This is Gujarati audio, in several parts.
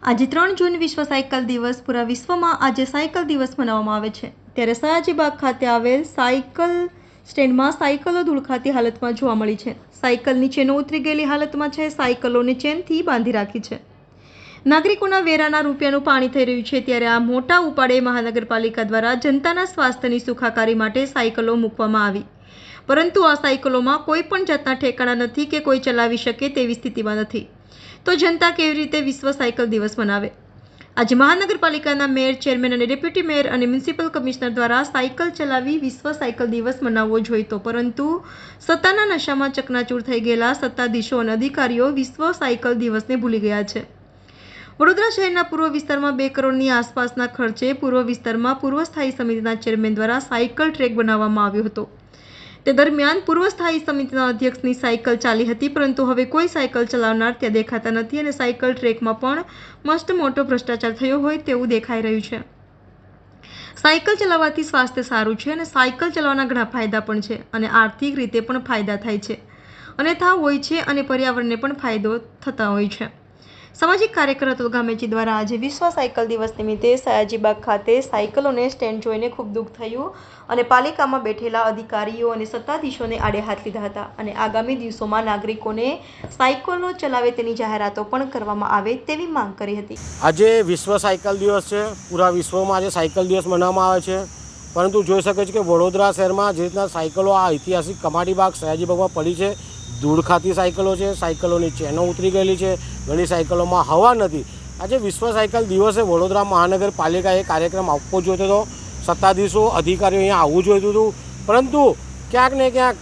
આજે 3 જૂન વિશ્વ સાયકલ દિવસ પૂરા વિશ્વમાં આજે સાયકલ દિવસ મનાવવામાં આવે છે। ત્યારે સયાજીબાગ ખાતે આવેલ સાયકલ સ્ટેન્ડમાં સાયકલો ધૂળખાતી હાલતમાં જોવા મળી છે। સાયકલની ચેનો ઉતરી ગયેલી હાલતમાં છે। સાયકલોને ચેનથી બાંધી રાખી છે। નાગરિકોના વેરાના રૂપિયાનું પાણી થઈ રહ્યું છે। ત્યારે આ મોટા ઉપાડે મહાનગરપાલિકા દ્વારા જનતાના સ્વાસ્થ્યની સુખાકારી માટે સાયકલો મૂકવામાં આવી, પરંતુ આ સાયકલોમાં કોઈ પણ જાતના ઠેકાણા નથી કે કોઈ ચલાવી શકે તેવી સ્થિતિમાં નથી। તો જનતા કેવી રીતે વિશ્વ સાયકલ દિવસ મનાવે? આજે મહાનગરપાલિકાના મેયર, ચેરમેન અને ડેપ્યુટી મેયર અને મ્યુનિસિપલ કમિશનર દ્વારા સાયકલ ચલાવી વિશ્વ સાયકલ દિવસ મનાવવો જોઈતો, પરંતુ સત્તાના નશામાં ચકનાચૂર થઈ ગયેલા સત્તાધીશો અને અધિકારીઓ વિશ્વ સાયકલ દિવસને ભૂલી ગયા છે। વડોદરા શહેરના પૂર્વ વિસ્તારમાં 2 કરોડની આસપાસના ખર્ચે પૂર્વ વિસ્તારમાં પૂર્વ સ્થાયી સમિતિના ચેરમેન દ્વારા સાયકલ ટ્રેક બનાવવામાં આવ્યો હતો। તે દરમિયાન પૂર્વ સ્થાયી સમિતિના અધ્યક્ષની સાયકલ ચાલી હતી, પરંતુ હવે કોઈ સાયકલ ચલાવનાર ત્યાં દેખાતા નથી અને સાયકલ ટ્રેકમાં પણ મસ્ત મોટો ભ્રષ્ટાચાર થયો હોય તેવું દેખાઈ રહ્યું છે। સાયકલ ચલાવવાથી સ્વાસ્થ્ય સારું છે અને સાયકલ ચલાવવાના ઘણા ફાયદા પણ છે અને આર્થિક રીતે પણ ફાયદા થાય છે, અન્યથા હોય છે અને પર્યાવરણને પણ ફાયદો થતા હોય છે। સામાજિક કાર્યકર અતુલ ગામેચી દ્વારા આજે વિશ્વ સાયકલ દિવસ નિમિત્તે સયાજીબાગ ખાતે સાયકલોને સ્ટેન્ડ જોઈને ખૂબ દુઃખ થયું અને પાલિકામાં બેઠેલા અધિકારીઓ અને સત્તાધીશોને આડે હાથ લીધા હતા અને આગામી દિવસોમાં નાગરિકોને સાયકલો ચલાવે તેની જાહેરાતો પણ કરવામાં આવે તેવી માંગ કરી હતી। આજે વિશ્વ સાયકલ દિવસ છે। પૂરા વિશ્વમાં આજે સાયકલ દિવસ મનાવવામાં આવે છે, પરંતુ જોઈ શકે છે કે વડોદરા શહેરમાં જે રીતના સાયકલો આ ઐતિહાસિક કમાટીબાગ સયાજીબાગમાં પડી છે, ધૂળ ખાતી સાયકલો છે, સાયકલોની ચેનો ઉતરી ગયેલી છે, ઘણી સાયકલોમાં હવા નથી। આજે વિશ્વ સાયકલ દિવસે વડોદરા મહાનગરપાલિકાએ કાર્યક્રમ આપવો જોઈતો હતો, સત્તાધીશો અધિકારીઓ અહીંયા આવવું જોઈતું હતું, પરંતુ ક્યાંક ને ક્યાંક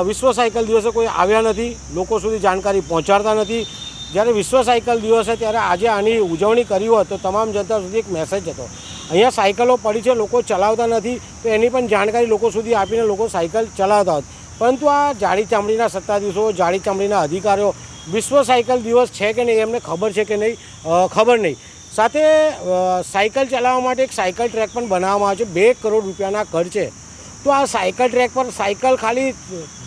વિશ્વ સાયકલ દિવસે કોઈ આવ્યા નથી, લોકો સુધી જાણકારી પહોંચાડતા નથી। જ્યારે વિશ્વ સાયકલ દિવસ છે ત્યારે આજે આની ઉજવણી કરી હોત તો તમામ જનતા સુધી એક મેસેજ હતો, અહીંયા સાયકલો પડી છે, લોકો ચલાવતા નથી, તો એની પણ જાણકારી લોકો સુધી આપીને લોકો સાયકલ ચલાવતા હોત। પરંતુ આ જાડી ચામડીના સત્તાધીશો, જાડી ચામડીના અધિકારીઓ વિશ્વ સાયકલ દિવસ છે કે નહીં એમને ખબર છે કે નહીં ખબર નહીં। સાથે સાયકલ ચલાવવા માટે એક સાયકલ ટ્રેક પણ બનાવવામાં આવે છે, 2 કરોડ રૂપિયાના ખર્ચે। તો આ સાયકલ ટ્રેક પર સાયકલ ખાલી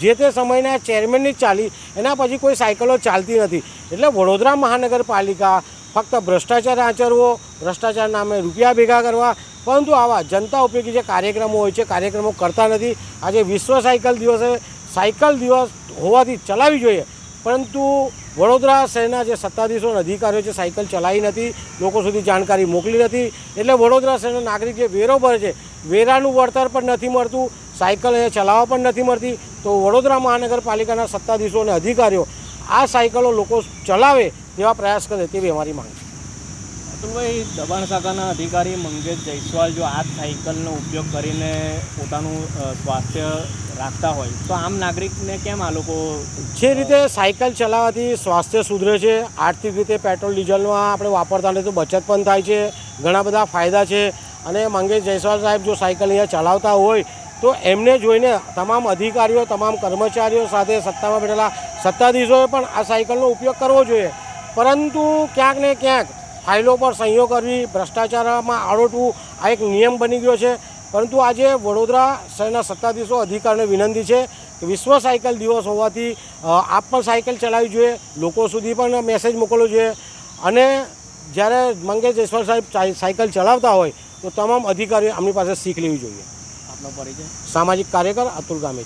જે તે સમયના ચેરમેનની જ ચાલી, એના પછી કોઈ સાયકલો ચાલતી નથી। એટલે વડોદરા મહાનગરપાલિકા ફક્ત ભ્રષ્ટાચાર આચરવો, ભ્રષ્ટાચાર નામે રૂપિયા ભેગા કરવા, પરંતુ આવા જનતા ઉપયોગી જે કાર્યક્રમો હોય છે કાર્યક્રમો કરતા નથી। આજે વિશ્વ સાયકલ દિવસે સાયકલ દિવસ હોવાથી ચલાવવી જોઈએ, પરંતુ વડોદરા શહેરના જે સત્તાધીશો અને અધિકારીઓ છે સાયકલ ચલાવી નથી, લોકો સુધી જાણકારી મોકલી નથી। એટલે વડોદરા શહેરના નાગરિક જે વેરો ભરે છે, વેરાનું વળતર પણ નથી મળતું, સાયકલ અહીંયા ચલાવવા પણ નથી મળતી। તો વડોદરા મહાનગરપાલિકાના સત્તાધીશો અને અધિકારીઓ આ સાયકલો લોકો ચલાવે તેવા પ્રયાસ કરે તેવી અમારી માંગ છે। અતુલભાઈ, દબાણ શાખાના અધિકારી મંગેશ જયસ્વાલ જો આ સાયકલનો ઉપયોગ કરીને પોતાનું સ્વાસ્થ્ય રાખતા હોય તો આમ નાગરિકને કેમ આ લોકો જે રીતે સાયકલ ચલાવવાથી સ્વાસ્થ્ય સુધરે છે, આર્થિક રીતે પેટ્રોલ ડીઝલમાં આપણે વાપરતા નથી તો બચત પણ થાય છે, ઘણા બધા ફાયદા છે। અને મંગેશ જયસ્વાલ સાહેબ જો સાયકલ અહીંયા ચલાવતા હોય તો એમને જોઈને તમામ અધિકારીઓ, તમામ કર્મચારીઓ સાથે સત્તામાં બેઠેલા સત્તાધીશોએ પણ આ સાયકલનો ઉપયોગ કરવો જોઈએ, પરંતુ ક્યાંક ને ક્યાંક ફાઇલો પર સહીઓ કરવી, ભ્રષ્ટાચારમાં આળોટવું આ એક નિયમ બની ગયો છે। પરંતુ આજે વડોદરા શહેરના સત્તાધીશો અધિકારીઓને વિનંતી છે કે વિશ્વ સાયકલ દિવસ હોવાથી આપ પણ સાયકલ ચલાવવી જોઈએ, લોકો સુધી પણ મેસેજ મોકલવો જોઈએ, અને જ્યારે મંગેશ જયસ્વાલ સાહેબ સાયકલ ચલાવતા હોય તો તમામ અધિકારીઓ આમની પાસે શીખ લેવી જોઈએ। આપનો પરિચય? સામાજિક કાર્યકર અતુલ ગામેચી।